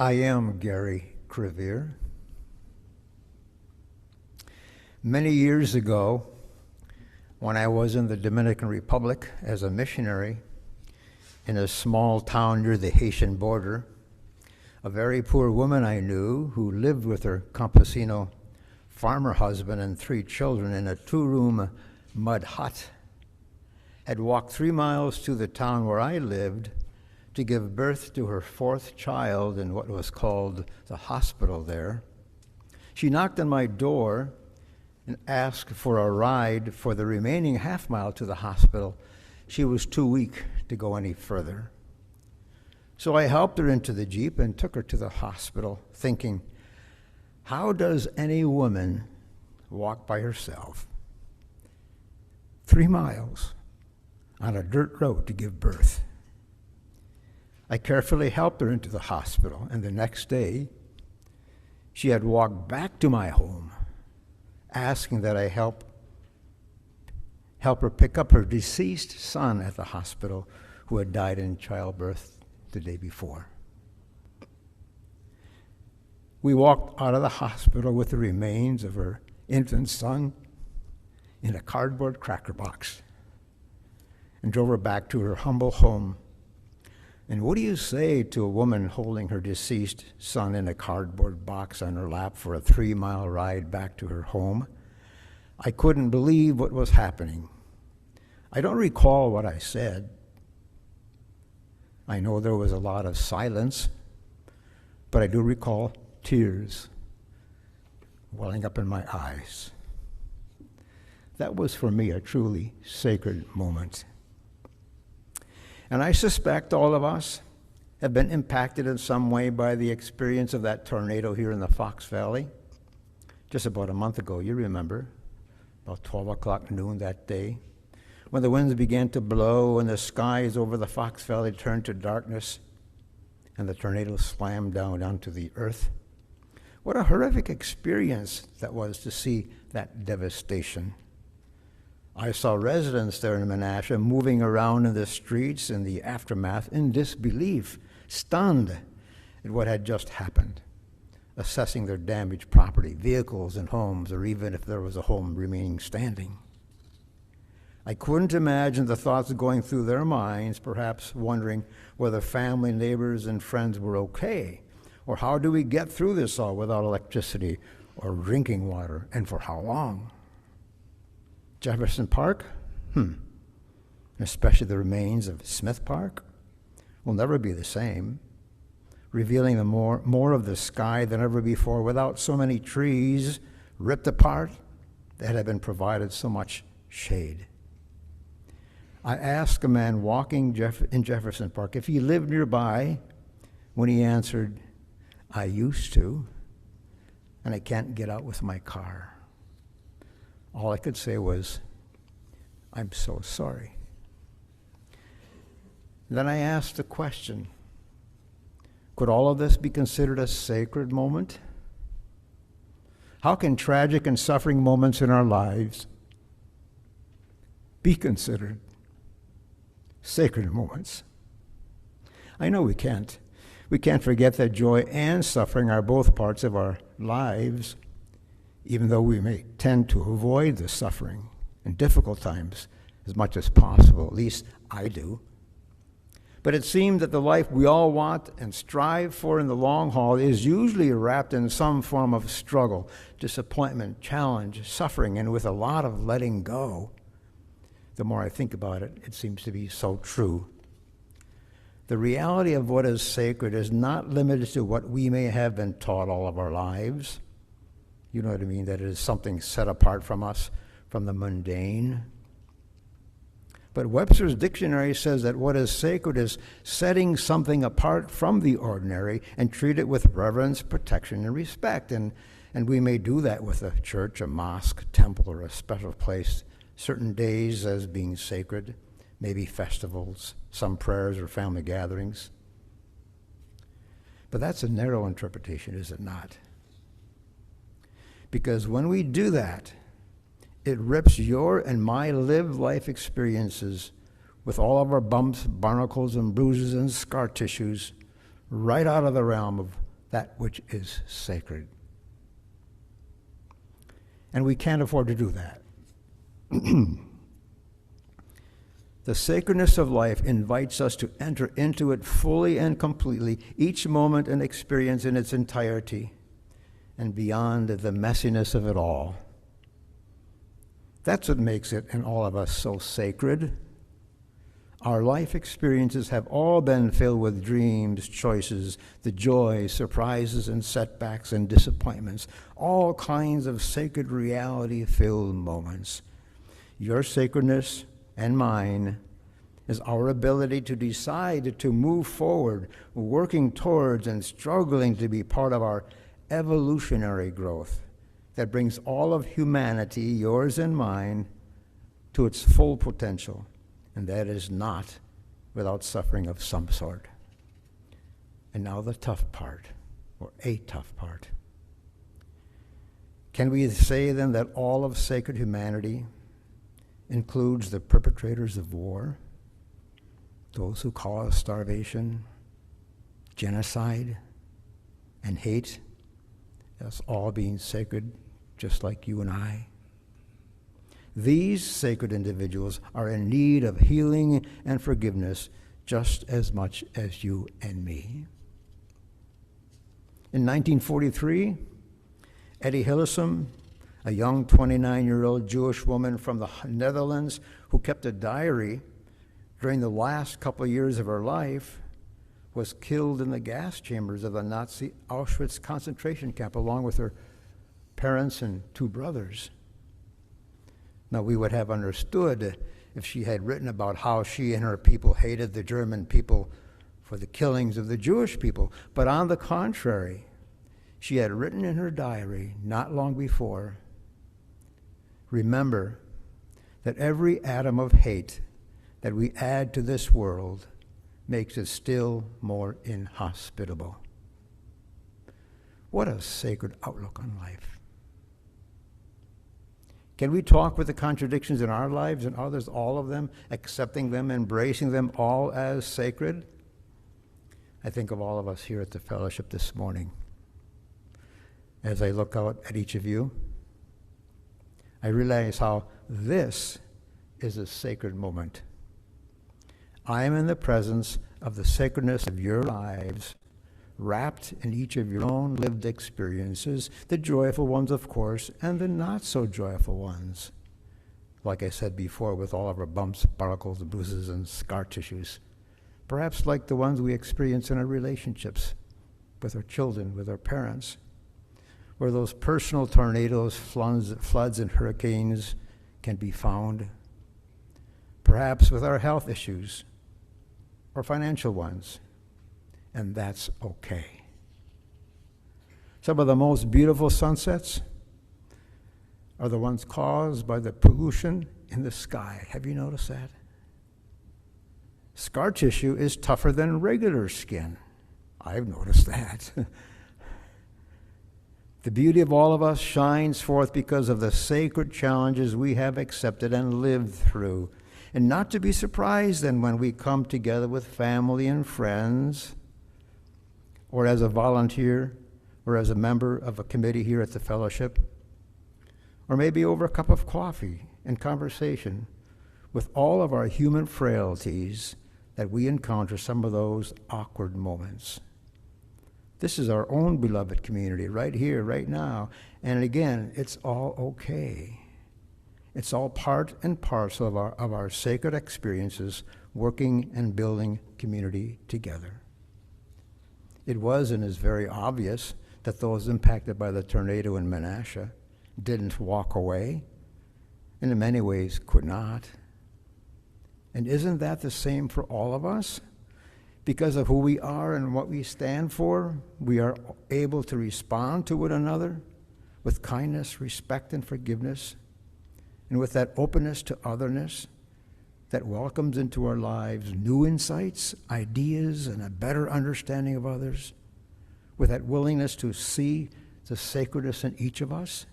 I am Gary Crevier. Many years ago, when I was in the Dominican Republic as a missionary in a small town near the Haitian border, a very poor woman I knew who lived with her campesino farmer husband and 3 children in a 2-room mud hut had walked 3 miles to the town where I lived to give birth to her 4th child in what was called the hospital there. She knocked on my door and asked for a ride for the remaining half-mile to the hospital. She was too weak to go any further. So I helped her into the Jeep and took her to the hospital, thinking, how does any woman walk by herself 3 miles on a dirt road to give birth? I carefully helped her into the hospital, and the next day, she had walked back to my home, asking that I help her pick up her deceased son at the hospital who had died in childbirth the day before. We walked out of the hospital with the remains of her infant son in a cardboard cracker box and drove her back to her humble home. And what do you say to a woman holding her deceased son in a cardboard box on her lap for a 3-mile ride back to her home? I couldn't believe what was happening. I don't recall what I said. I know there was a lot of silence, but I do recall tears welling up in my eyes. That was for me a truly sacred moment. And I suspect all of us have been impacted in some way by the experience of that tornado here in the Fox Valley. Just about a month ago, you remember, about 12 o'clock noon that day, when the winds began to blow and the skies over the Fox Valley turned to darkness and the tornado slammed down onto the earth. What a horrific experience that was to see that devastation. I saw residents there in Menasha moving around in the streets in the aftermath in disbelief, stunned at what had just happened, assessing their damaged property, vehicles and homes, or even if there was a home remaining standing. I couldn't imagine the thoughts going through their minds, perhaps wondering whether family, neighbors, and friends were okay, or how do we get through this all without electricity or drinking water, and for how long? Jefferson Park? Especially the remains of Smith Park will never be the same, revealing the more of the sky than ever before without so many trees ripped apart that had been provided so much shade. I asked a man walking in Jefferson Park if he lived nearby when he answered, I used to, and I can't get out with my car. All I could say was, I'm so sorry. Then I asked the question, could all of this be considered a sacred moment? How can tragic and suffering moments in our lives be considered sacred moments? I know we can't. We can't forget that joy and suffering are both parts of our lives, even though we may tend to avoid the suffering and difficult times as much as possible. At least I do. But it seems that the life we all want and strive for in the long haul is usually wrapped in some form of struggle, disappointment, challenge, suffering, and with a lot of letting go. The more I think about it, it seems to be so true. The reality of what is sacred is not limited to what we may have been taught all of our lives. You know what I mean? That it is something set apart from us, from the mundane. But Webster's dictionary says that what is sacred is setting something apart from the ordinary and treat it with reverence, protection, and respect. And we may do that with a church, a mosque, temple, or a special place, certain days as being sacred, maybe festivals, some prayers or family gatherings. But that's a narrow interpretation, is it not? Because when we do that, it rips your and my lived life experiences with all of our bumps, barnacles, and bruises and scar tissues right out of the realm of that which is sacred. And we can't afford to do that. The sacredness of life invites us to enter into it fully and completely, each moment and experience in its entirety, and beyond the messiness of it all. That's what makes it and all of us so sacred. Our life experiences have all been filled with dreams, choices, the joys, surprises, and setbacks and disappointments, all kinds of sacred reality-filled moments. Your sacredness and mine is our ability to decide to move forward, working towards and struggling to be part of our evolutionary growth that brings all of humanity, yours and mine, to its full potential. And that is not without suffering of some sort. And now the tough part, or a tough part. Can we say then that all of sacred humanity includes the perpetrators of war, those who cause starvation, genocide, and hate, as all being sacred, just like you and I? These sacred individuals are in need of healing and forgiveness just as much as you and me. In 1943, Eddie Hillesum, a young 29-year-old Jewish woman from the Netherlands who kept a diary during the last couple of years of her life, was killed in the gas chambers of the Nazi Auschwitz concentration camp along with her parents and two brothers. Now, we would have understood if she had written about how she and her people hated the German people for the killings of the Jewish people. But on the contrary, she had written in her diary not long before, remember that every atom of hate that we add to this world makes it still more inhospitable. What a sacred outlook on life. Can we talk with the contradictions in our lives and others, all of them, accepting them, embracing them all as sacred? I think of all of us here at the fellowship this morning. As I look out at each of you, I realize how this is a sacred moment. I am in the presence of the sacredness of your lives, wrapped in each of your own lived experiences, the joyful ones, of course, and the not-so-joyful ones. Like I said before, with all of our bumps, sparkles, bruises, and scar tissues. Perhaps like the ones we experience in our relationships, with our children, with our parents, where those personal tornadoes, floods, and hurricanes can be found. Perhaps with our health issues, or financial ones. And that's okay. Some of the most beautiful sunsets are the ones caused by the pollution in the sky. Have you noticed that? Scar tissue is tougher than regular skin. I've noticed that. The beauty of all of us shines forth because of the sacred challenges we have accepted and lived through. And not to be surprised then when we come together with family and friends, or as a volunteer, or as a member of a committee here at the fellowship, or maybe over a cup of coffee and conversation, with all of our human frailties, that we encounter some of those awkward moments. This is our own beloved community, right here, right now. And again, it's all okay. It's all part and parcel of our sacred experiences, working and building community together. It was and is very obvious that those impacted by the tornado in Menasha didn't walk away, and in many ways could not. And isn't that the same for all of us? Because of who we are and what we stand for, we are able to respond to one another with kindness, respect, and forgiveness, and with that openness to otherness that welcomes into our lives new insights, ideas, and a better understanding of others, with that willingness to see the sacredness in each of us.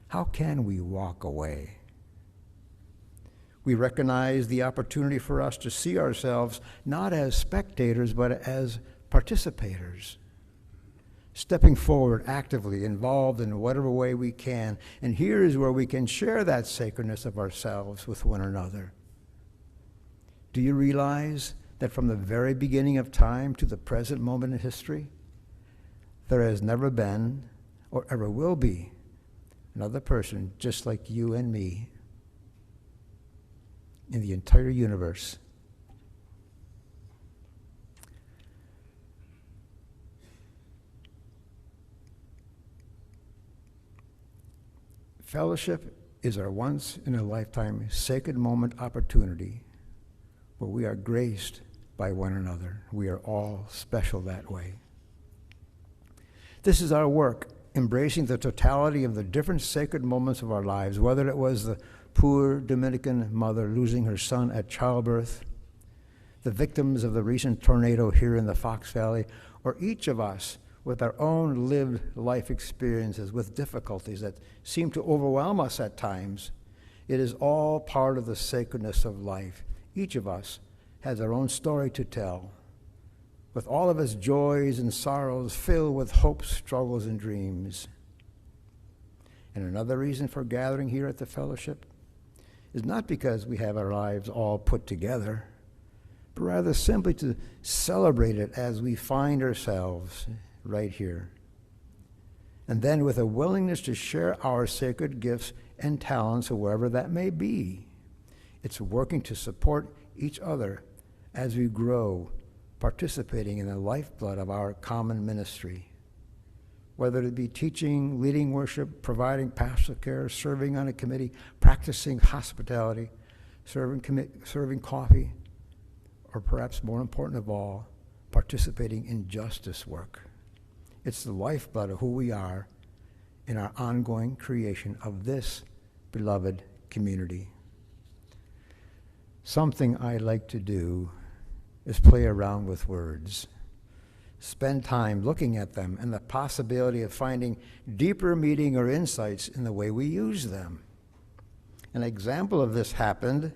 How can we walk away? We recognize the opportunity for us to see ourselves not as spectators, but as participators. stepping forward actively, involved in whatever way we can. And here is where we can share that sacredness of ourselves with one another. Do you realize that from the very beginning of time to the present moment in history, there has never been or ever will be another person just like you and me in the entire universe? Fellowship is our once-in-a-lifetime sacred moment opportunity where we are graced by one another. We are all special that way. This is our work, embracing the totality of the different sacred moments of our lives, whether it was the poor Dominican mother losing her son at childbirth, the victims of the recent tornado here in the Fox Valley, or each of us with our own lived life experiences with difficulties that seem to overwhelm us at times. It is all part of the sacredness of life. Each of us has our own story to tell, with all of its joys and sorrows filled with hopes, struggles, and dreams. And another reason for gathering here at the fellowship is not because we have our lives all put together, but rather simply to celebrate it as we find ourselves right here. And then with a willingness to share our sacred gifts and talents, wherever that may be. It's working to support each other as we grow, participating in the lifeblood of our common ministry. Whether it be teaching, leading worship, providing pastoral care, serving on a committee, practicing hospitality, serving coffee, or perhaps more important of all, participating in justice work. It's the lifeblood of who we are in our ongoing creation of this beloved community. Something I like to do is play around with words, spend time looking at them and the possibility of finding deeper meaning or insights in the way we use them. An example of this happened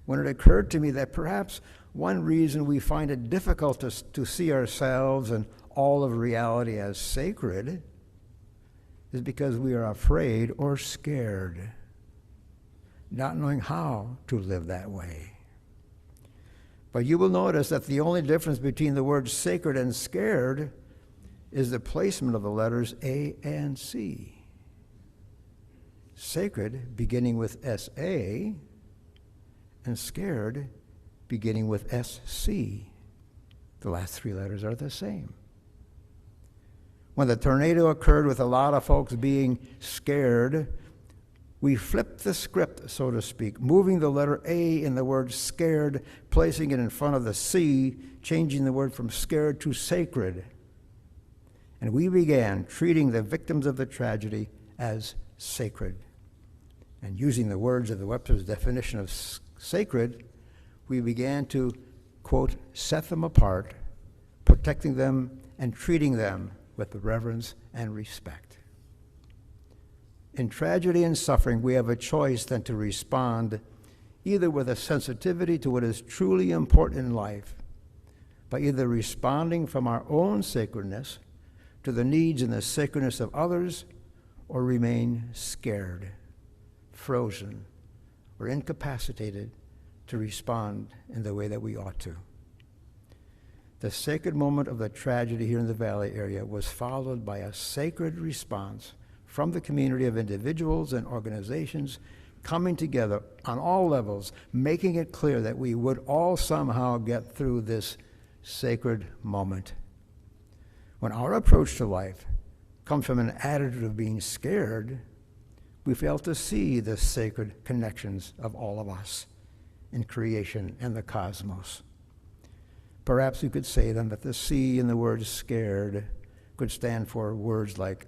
when it occurred to me that perhaps one reason we find it difficult to see ourselves and all of reality as sacred is because we are afraid or scared, not knowing how to live that way. But you will notice that the only difference between the words sacred and scared is the placement of the letters A and C. Sacred beginning with S-A and scared beginning with S-C. The last three letters are the same. When the tornado occurred with a lot of folks being scared, we flipped the script, so to speak, moving the letter A in the word scared, placing it in front of the C, changing the word from scared to sacred. And we began treating the victims of the tragedy as sacred. And using the words of the Webster's definition of sacred, we began to, quote, set them apart, protecting them and treating them with reverence and respect. In tragedy and suffering, we have a choice then to respond either with a sensitivity to what is truly important in life, by either responding from our own sacredness to the needs and the sacredness of others, or remain scared, frozen, or incapacitated to respond in the way that we ought to. The sacred moment of the tragedy here in the Valley area was followed by a sacred response from the community of individuals and organizations coming together on all levels, making it clear that we would all somehow get through this sacred moment. When our approach to life comes from an attitude of being scared, we fail to see the sacred connections of all of us in creation and the cosmos. Perhaps you could say then that the C in the word scared could stand for words like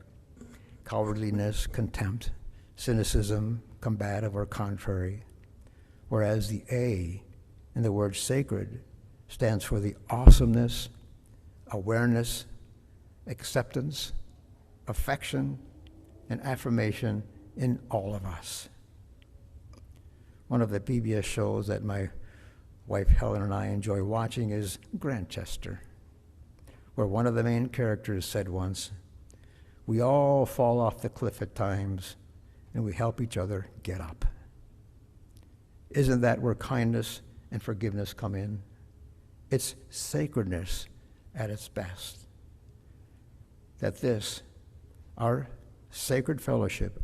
cowardliness, contempt, cynicism, combative, or contrary, whereas the A in the word sacred stands for the awesomeness, awareness, acceptance, affection, and affirmation in all of us. One of the PBS shows that my wife Helen and I enjoy watching is Grantchester, where one of the main characters said once, "We all fall off the cliff at times, and we help each other get up." Isn't that where kindness and forgiveness come in? It's sacredness at its best. That this, our sacred fellowship,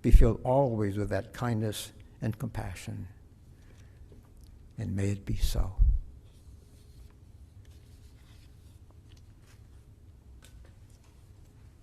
be filled always with that kindness and compassion. And may it be so.